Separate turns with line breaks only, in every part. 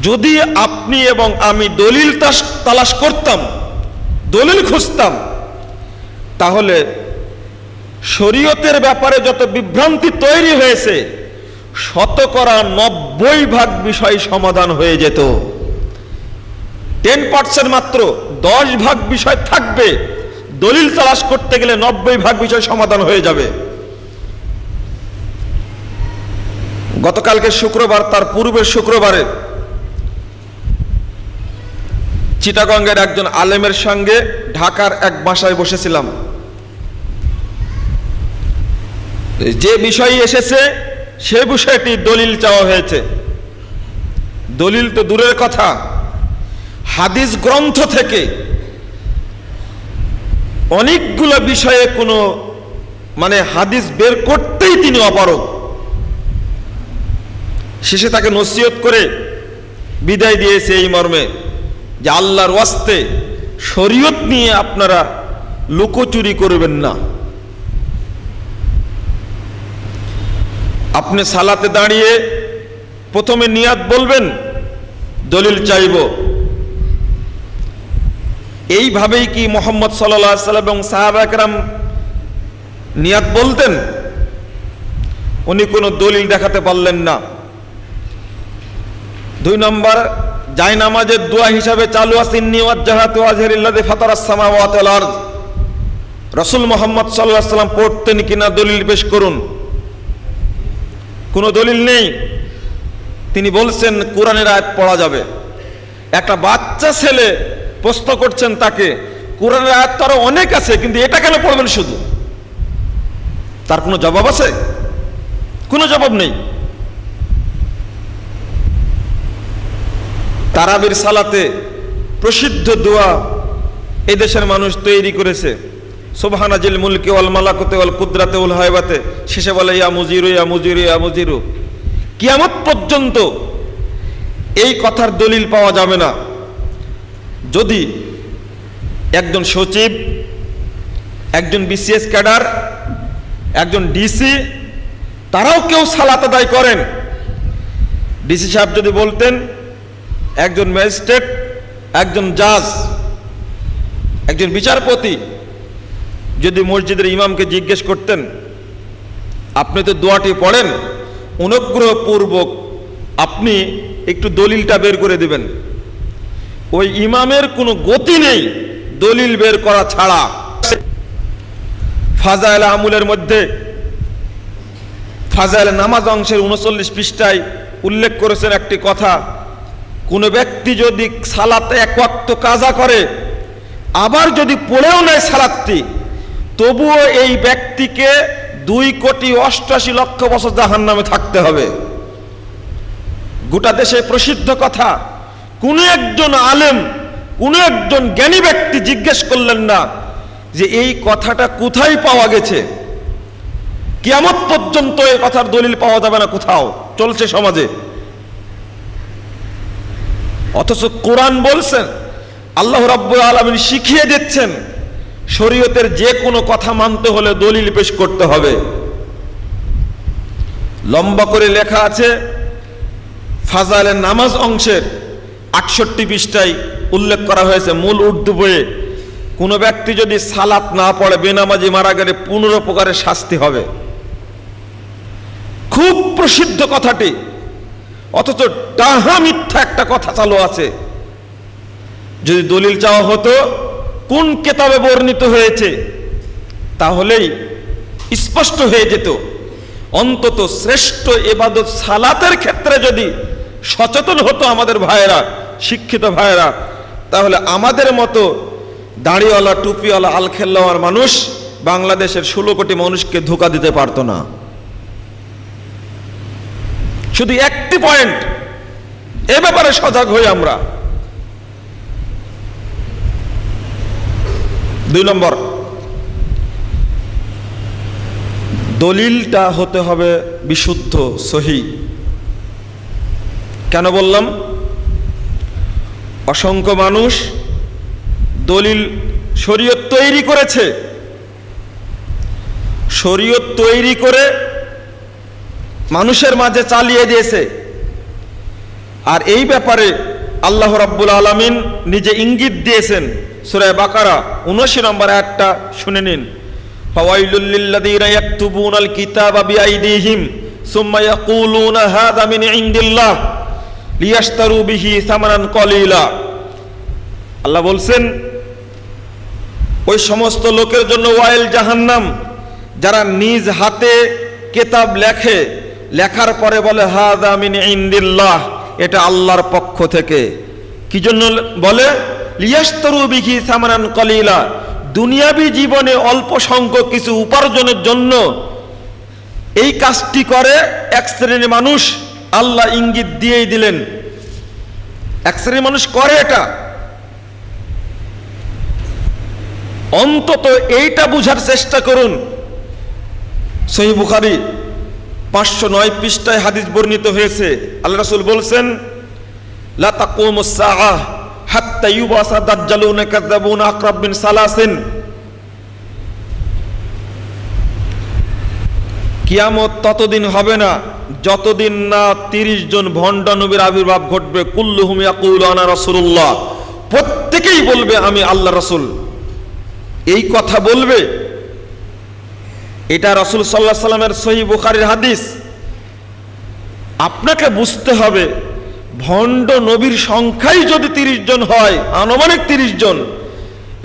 যদি আপনি এবং আমি দলিল তালাশ করতাম, দলিল খুঁজতাম, তাহলে শরীয়তের ব্যাপারে যত বিভ্রান্তি তৈরি হয়েছে 90% বিষয় সমাধান হয়ে যেত। 10% মাত্র 10% বিষয় থাকবে, দলিল তালাশ করতে গেলে 90% বিষয় সমাধান হয়ে যাবে। গতকালকে শুক্রবার, তার পূর্বের শুক্রবারে চিটাগঙ্গের একজন আলেমের সঙ্গে ঢাকার এক বাসায় বসেছিলাম। যে বিষয় এসেছে সে বিষয়টি দলিল চাওয়া হয়েছে। দলিল তো দূরের কথা, হাদিস গ্রন্থ থেকে অনেকগুলো বিষয়ে কোনো হাদিস বের করতেই তিনি অপারগ। শেষে তাকে নসিহত করে বিদায় দিয়েছে এই মর্মে যে আল্লাহর ওয়াস্তে শরীয়ত নিয়ে আপনারা লুকোচুরি করবেন না। আপনি সালাতে দাঁড়িয়ে প্রথমে নিয়াত বলবেন, দলিল চাইব। এইভাবেই কি মুহাম্মদ সাল্লাল্লাহু আলাইহি ওয়াসাল্লাম এবং সাহাবা কেরাম নিয়াত বলতেন? উনি কোনো দলিল দেখাতে পারলেন না। 2 নম্বর, জায় নামাজের দোয়া হিসাবে চালু আছে ইন্নী ওয়াজ্জাহাতু ওয়াজহিয়াল্লাযী ফাতারাস সামাওয়াতি ওয়াল আরদ। রাসূল মুহাম্মদ সাল্লাল্লাহু আলাইহি ওয়াসাল্লাম পড়তেন কিনা দলিল পেশ করুন। কোনো দলিল নেই। তিনি বলছেন কোরআনের আয়াত পড়া যাবে। একটা বাচ্চা ছেলে প্রশ্ন করছেন তাকে, কোরআনের আয়াত তো আরো অনেক আছে, কিন্তু এটা কেন পড়বেন শুধু? তার কোনো জবাব আছে? কোনো জবাব নেই। তারাবির সালাতে প্রসিদ্ধ দোয়া এদেশের মানুষ তৈরি করেছে, সুবহানা জিল মুলকি ওয়াল মালাকুতি ওয়াল কুদরাতি ওয়াল হায়বাতে। শেষে বলে ইয়া মুজিরু ইয়া মুজিরু ইয়া মুজিরু। কিয়ামত পর্যন্ত এই কথার দলিল পাওয়া যাবে না। যদি একজন সচিব, একজন বিসিএস ক্যাডার, একজন ডিসি, তারাও কেউ সালাত আদায় করেন, ডিসি সাহেব যদি বলতেন, একজন ম্যাজিস্ট্রেট, একজন জাজ, একজন বিচারপতি যদি মসজিদের ইমামকে জিজ্ঞেস করতেন, আপনি তো দোয়াটি পড়েন, অনুগ্রহপূর্বক আপনি একটু দলিলটা বের করে দিবেন, ওই ইমামের কোনো গতি নেই দলিল বের করা ছাড়া। ফাজাইল আমুলের মধ্যে ফাজাইল নামাজ অংশের 39 পৃষ্ঠায় উল্লেখ করেছেন একটি কথা, কোন ব্যক্তি যদি সালাতে 1 ওয়াক্ত কাজা করে, আবার যদি পড়েও নেয় সালাতটি, তবুও এই ব্যক্তিকে 2,88,00,000 বছর জাহান্নামে থাকতে হবে। গোটা দেশে প্রসিদ্ধ কথা। কোন একজন আলেম, কোন একজন জ্ঞানী ব্যক্তি জিজ্ঞেস করলেন না যে এই কথাটা কোথায় পাওয়া গেছে। কিয়ামত পর্যন্ত এই কথার দলিল পাওয়া যাবে না, কোথাও চলছে সমাজে। অথচ কোরআন বলছেন, আল্লাহ রাব্বুল আলামিন শিখিয়ে দিচ্ছেন, শরীয়তের যে কোনো কথা মানতে হলে দলিল পেশ করতে হবে। লম্বা করে লেখা আছে ফাজাইলের নামাজ অংশের 68 পৃষ্ঠায় উল্লেখ করা হয়েছে মূল উর্দু বইয়ে, কোনো ব্যক্তি যদি সালাত না পড়ে বেনামাজি মারা গেলে 15 প্রকারের শাস্তি হবে। খুব প্রসিদ্ধ কথাটি, অথচ ডাহা মিথ্যা একটা কথা চালু আছে। যদি দলিল চাওয়া হতো কোন কিতাবে বর্ণিত হয়েছে, তাহলেই স্পষ্ট হয়ে যেত। অন্তত শ্রেষ্ঠ ইবাদত সালাতের ক্ষেত্রে যদি সচেতন হতো আমাদের ভাইয়েরা, শিক্ষিত ভাইয়েরা, তাহলে আমাদের মতো দাড়িওয়ালা, টুপিওয়ালা, আলখেল্লাওয়ার মানুষ বাংলাদেশের 16 কোটি মানুষকে ধোঁকা দিতে পারত না। শুধু একটি পয়েন্ট, এ ব্যাপারে সজাগ হই আমরা। 2 নম্বর, দলিলটা হতে হবে বিশুদ্ধ, সহি। কেন বললাম? অসংখ্য মানুষ দলিল শরীয়ত তৈরি করেছে, শরীয়ত তৈরি করে মানুষের মাঝে চালিয়ে দিয়েছে, আর এই ব্যাপারে আল্লাহ রাব্বুল আলামিন নিজে ইঙ্গিত দিয়েছেন। সূরা বাকারা ৭৯ নম্বর আয়াতটা শুনে নিন। ফাওয়াইলুল লিল্লাযীনা ইয়াকতুবুনাল কিতাবা বিআইদিহিম সুম্মা ইয়াকুলুনা হাযা মিন ইনদিল্লাহ লিয়াশতারু বিহি সামানান কলিলা। আল্লাহ বলছেন, ওই সমস্ত লোকের জন্য ওয়াইল জাহান্নাম, যারা নিজ হাতে কিতাব লেখে, লেখার পরে বলে হাযা মিন ইনদিল্লাহ, এটা আল্লাহর পক্ষ থেকে। কি জন্য বলে? লিয়াশতারু বিহি সামানান কলিলা, দুনিয়াবী জীবনে অল্প সংখ্যক কিছু উপার্জনের জন্য এই কাজটি করে এক শ্রেণীর মানুষ। আল্লাহ ইঙ্গিত দিয়েই দিলেন এক শ্রেণীর মানুষ করে এটা। অন্তত এইটা বুঝার চেষ্টা করুন। সহিহ বুখারী 509 পৃষ্ঠায় হাদিস বর্ণিত হয়েছে। আল্লাহ রাসূল বলছেন, লা তাকুমুস সাআহ হাত্তা ইউবাসা দাজ্জালুনা কাযাবুনা আকরাব বিন সালাসিন। কিয়ামত ততদিন হবে না যতদিন না 30 জন ভণ্ড নবীর আবির্ভাব ঘটবে। কুল্লুহুম ইয়াকুলু আনা রাসূলুল্লাহ, প্রত্যেকেই বলবে আমি আল্লাহ রাসূল। এই কথা বলবে, এটা রাসূল সাল্লাল্লাহু আলাইহি সাল্লামের সহিহ বুখারীর হাদিস। আপনাকে বুঝতে হবে, ভণ্ড নবীর সংখ্যাই যদি 30 জন হয়, আনুমানিক 30 জন,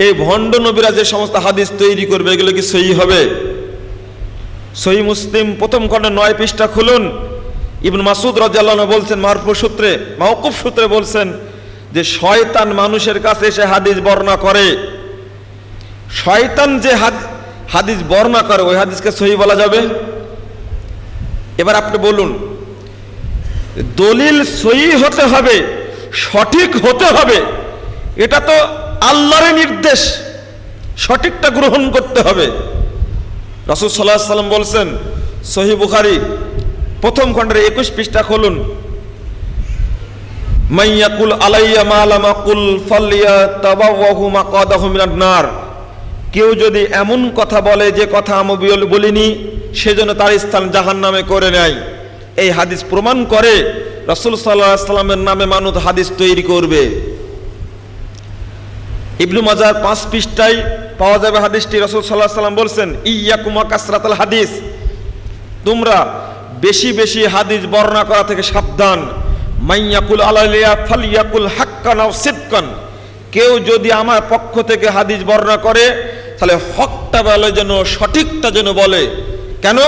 এই ভণ্ড নবীরা যে সমস্ত হাদিস তৈরি করবে এগুলো কি সহিহ হবে? সহিহ মুসলিম প্রথম খণ্ড 9 পৃষ্ঠা খুলুন। ইবনে মাসউদ রাদিয়াল্লাহু আনহু বলছেন, মারফু সূত্রে, মাওকুফ সূত্রে বলছেন যে শয়তান মানুষের কাছে এসে হাদিস বর্ণনা করে। শয়তান যে হাদিস বর্ণনা করে ওই হাদিসকে সহিহ বলা যাবে? এবার আপনি বলুন, দলিল সহিহ হতে হবে, সঠিক হতে হবে, এটা তো আল্লাহর নির্দেশ, সঠিকটা গ্রহণ করতে হবে। রাসূল সাল্লাল্লাহু আলাইহি ওয়াসাল্লাম বলছেন, সহিহ বুখারী প্রথম খণ্ডের 21 পৃষ্ঠা খুলুন, মাইয়াকুল আলাইয়া মা লাম আকুল ফালিয়াতাবাওয়াহু মাকাদাহু মিনান নার। কেউ যদি এমন কথা বলে যে কথা আমি বলিনি, সেজন্য তার স্থান জাহান্নামে করে নেয়। এই হাদিস প্রমাণ করে রাসূল সাল্লাল্লাহু আলাইহি ওয়াসাল্লামের নামে মানুষ হাদিস তৈরি করবে। ইবনে মাজাহ 5 পৃষ্ঠায় পাওয়া যাবে হাদিসটি। রাসূল সাল্লাল্লাহু আলাইহি ওয়াসাল্লাম বলছেন, ইয়াকুম কাসরাতুল হাদিস, তোমরা বেশি বেশি হাদিস বর্ণনা করা থেকে সাবধান। মাইয়াকুল আলাইয়া ফালিয়াকুল হাক্কান আও সিদকান, কেউ যদি আমার পক্ষ থেকে হাদিস বর্ণনা করে তাহলে হকটা বলে, যেন সঠিকটা যেন বলে। কেন?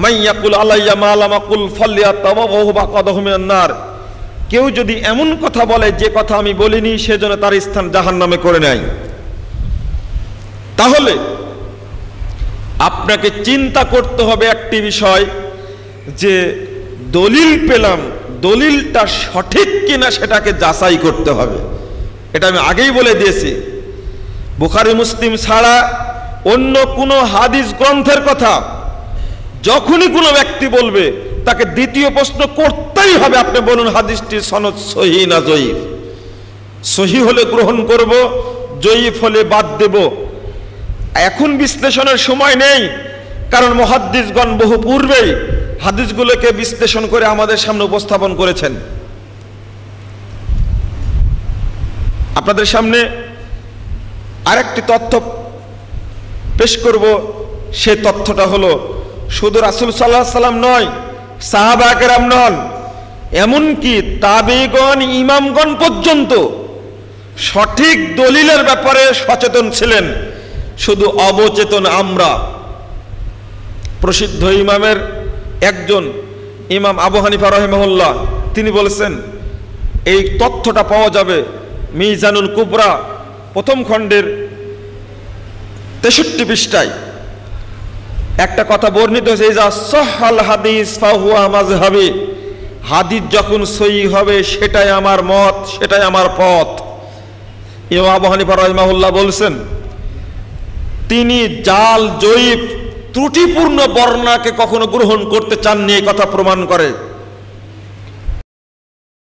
মাইয়াকুল আলাইয়া মা লাম আকুল ফালিয়াতাবাওয়াহু মাকাদাহু মিনান নার, কেউ যদি এমন কথা বলে যে কথা আমি বলিনি, সেজন্য তার স্থান জাহান্নামে করে নেয়। তাহলে আপনাকে চিন্তা করতে হবে একটি বিষয়, যে দলিল পেলাম, দলিলটা সঠিক কিনা সেটাকে যাচাই করতে হবে। এটা আমি আগেই বলে দিয়েছি। বুখারী মুসলিম ছাড়া অন্য কোনো হাদিস গ্রন্থের কথা যখনই কোনো ব্যক্তি বলবে, তাকে দ্বিতীয় প্রশ্ন করতেই হবে, আপনি বলুন হাদিসটির সনদ সহিহ না জয়ীফ। সহিহ হলে গ্রহণ করব, জয়ীফ হলে বাদ দেব। এখন বিশ্লেষণের সময় নেই, কারণ মুহাদ্দিসগণ বহু পূর্বেই হাদিসগুলোকে বিশ্লেষণ করে আমাদের সামনে উপস্থাপন করেছেন। আপনাদের সামনে আরেকটি তথ্য পেশ করব। সেই তথ্যটা হলো, শুধু রাসূল সাল্লাল্লাহু আলাইহি ওয়াসাল্লাম নয়, সাহাবা কেরাম নন, এমনকি তাবেঈগণ, ইমামগণ পর্যন্ত সঠিক দলিলের ব্যাপারে সচেতন ছিলেন। শুধু অবচেতন আমরা। প্রসিদ্ধ ইমামের একজন, ইমাম আবু হানিফা রাহিমাহুল্লাহ, তিনি বলেছেন, এই তথ্যটা পাওয়া যাবে মিজানুল কুবরা প্রথম খণ্ডের 63 পৃষ্ঠায়। একটা কথা বর্ণিত হয়েছে, ইজা সাহহাল হাদিস ফাহুয়া মাযহাবি, হাদিস যখন সহিহ হবে সেটাই আমার মত, সেটাই আমার পথ। ইমাম আবু হানিফা রাহিমাহুল্লাহ বলছেন, তিনি জাল, জয়ীফ, ত্রুটিপূর্ণ বর্ণনাকে কখনো গ্রহণ করতে চাননি। এই কথা প্রমাণ করে